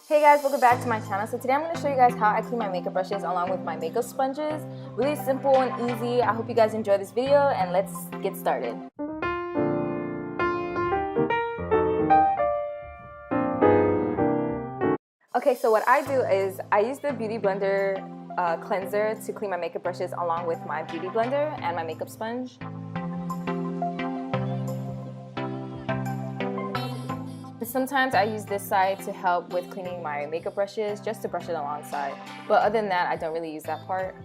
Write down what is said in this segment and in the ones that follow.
Hey guys, welcome back to my channel. So today I'm going to show you guys how I clean my makeup brushes along with my makeup sponges. Really simple and easy. I hope you guys enjoy this video and let's get started. Okay, so what I do is I use the Beauty Blender cleanser to clean my makeup brushes along with my Beauty Blender and my makeup sponge. Sometimes I use this side to help with cleaning my makeup brushes, just to brush it alongside. But other than that, I don't really use that part.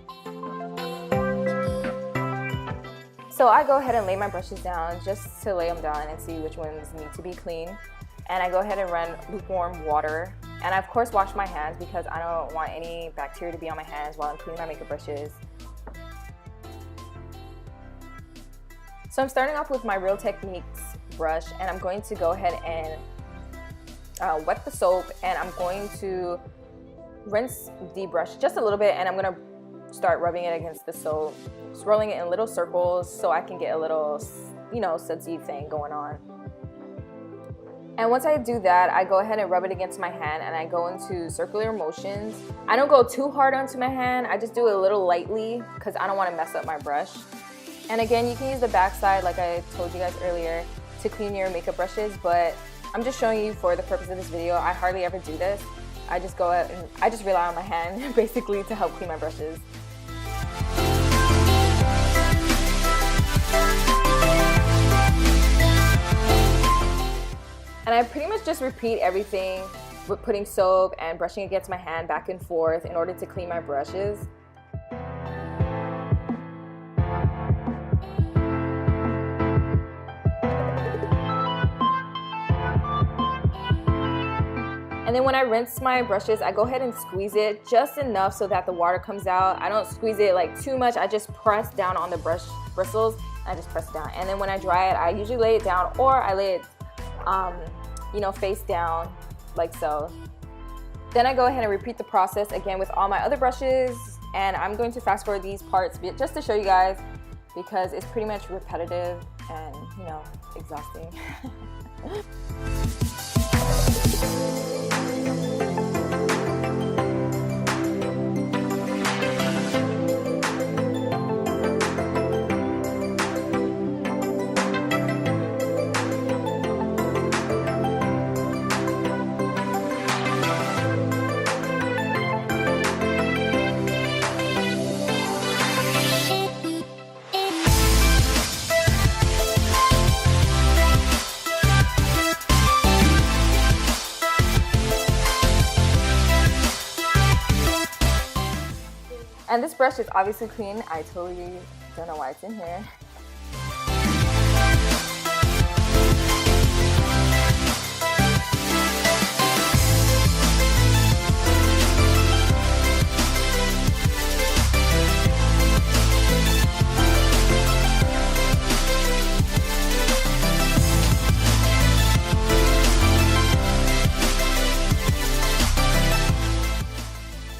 So I go ahead and lay my brushes down just to lay them down and see which ones need to be clean. And I go ahead and run lukewarm water. And I of course wash my hands because I don't want any bacteria to be on my hands while I'm cleaning my makeup brushes. So I'm starting off with my Real Techniques brush, and I'm going to go ahead and wet the soap, and I'm going to rinse the brush just a little bit, and I'm going to start rubbing it against the soap, swirling it in little circles so I can get a little, sudsy thing going on. And once I do that, I go ahead and rub it against my hand, and I go into circular motions. I don't go too hard onto my hand, I just do it a little lightly because I don't want to mess up my brush. And again, you can use the back side like I told you guys earlier to clean your makeup brushes, but I'm just showing you for the purpose of this video. I hardly ever do this. I just go out and I just rely on my hand basically to help clean my brushes. And I pretty much just repeat everything with putting soap and brushing against my hand back and forth in order to clean my brushes. And then when I rinse my brushes, I go ahead and squeeze it just enough so that the water comes out. I don't squeeze it like too much. I just press down on the brush bristles. I just press down. And then when I dry it, I usually lay it down, or I lay it, face down like so. Then I go ahead and repeat the process again with all my other brushes. And I'm going to fast forward these parts just to show you guys because it's pretty much repetitive and, exhausting. And this brush is obviously clean. I totally don't know why it's in here.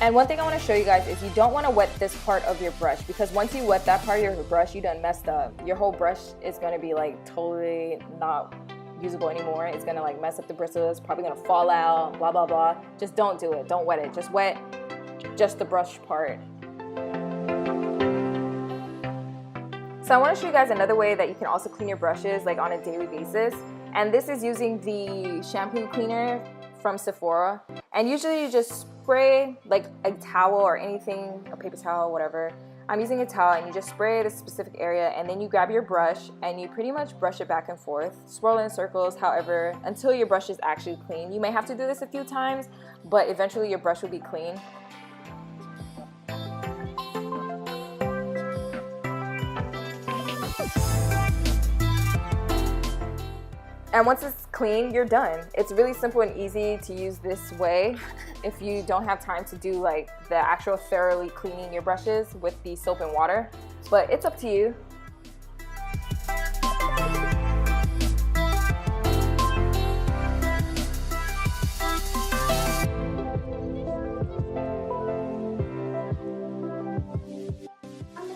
And one thing I want to show you guys is you don't want to wet this part of your brush, because once you wet that part of your brush, you done messed up. Your whole brush is going to be like totally not usable anymore. It's going to like mess up the bristles, probably going to fall out, blah, blah, blah. Just don't do it. Don't wet it. Just wet just the brush part. So I want to show you guys another way that you can also clean your brushes like on a daily basis. And this is using the shampoo cleaner from Sephora. And usually you just spray like a towel or anything, a paper towel, whatever. I'm using a towel, and you just spray the specific area, and then you grab your brush and you pretty much brush it back and forth, swirl in circles, however, until your brush is actually clean. You may have to do this a few times, but eventually your brush will be clean. And once it's clean, you're done. It's really simple and easy to use this way if you don't have time to do like the actual thoroughly cleaning your brushes with the soap and water, but it's up to you.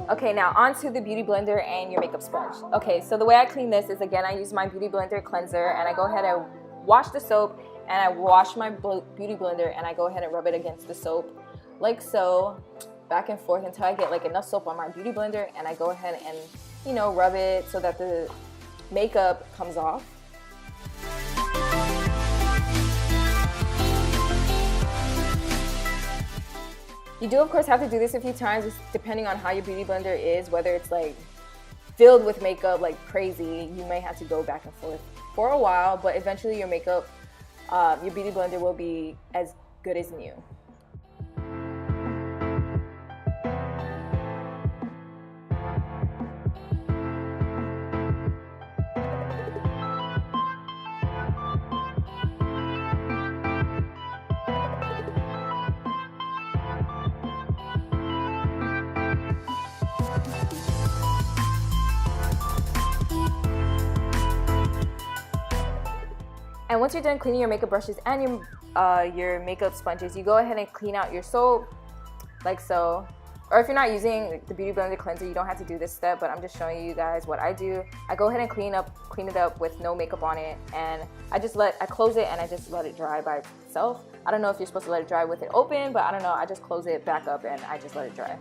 Okay, now onto the Beauty Blender and your makeup sponge. Okay, so the way I clean this is, again, I use my Beauty Blender cleanser, and I go ahead and wash the soap and I wash my beauty blender and I go ahead and rub it against the soap like so, back and forth until I get like enough soap on my beauty blender, and I go ahead and, you know, rub it so that the makeup comes off. You do of course have to do this a few times depending on how your beauty blender is, whether it's like filled with makeup like crazy. You may have to go back and forth for a while, but eventually your makeup, your beauty blender will be as good as new. And once you're done cleaning your makeup brushes and your makeup sponges, you go ahead and clean out your soap like so. Or if you're not using the Beauty Blender cleanser, you don't have to do this step, but I'm just showing you guys what I do. I go ahead and clean it up with no makeup on it, and I close it and I just let it dry by itself. I don't know if you're supposed to let it dry with it open, but I don't know. I just close it back up and I just let it dry.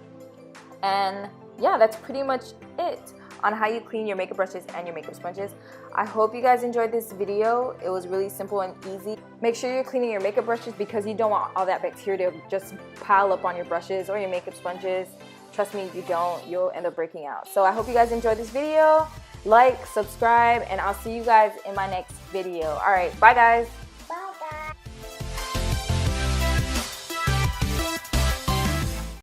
And yeah, that's pretty much it on how you clean your makeup brushes and your makeup sponges. I hope you guys enjoyed this video. It was really simple and easy. Make sure you're cleaning your makeup brushes because you don't want all that bacteria to just pile up on your brushes or your makeup sponges. Trust me, if you don't, you'll end up breaking out. So I hope you guys enjoyed this video. Like, subscribe, and I'll see you guys in my next video. All right, bye guys.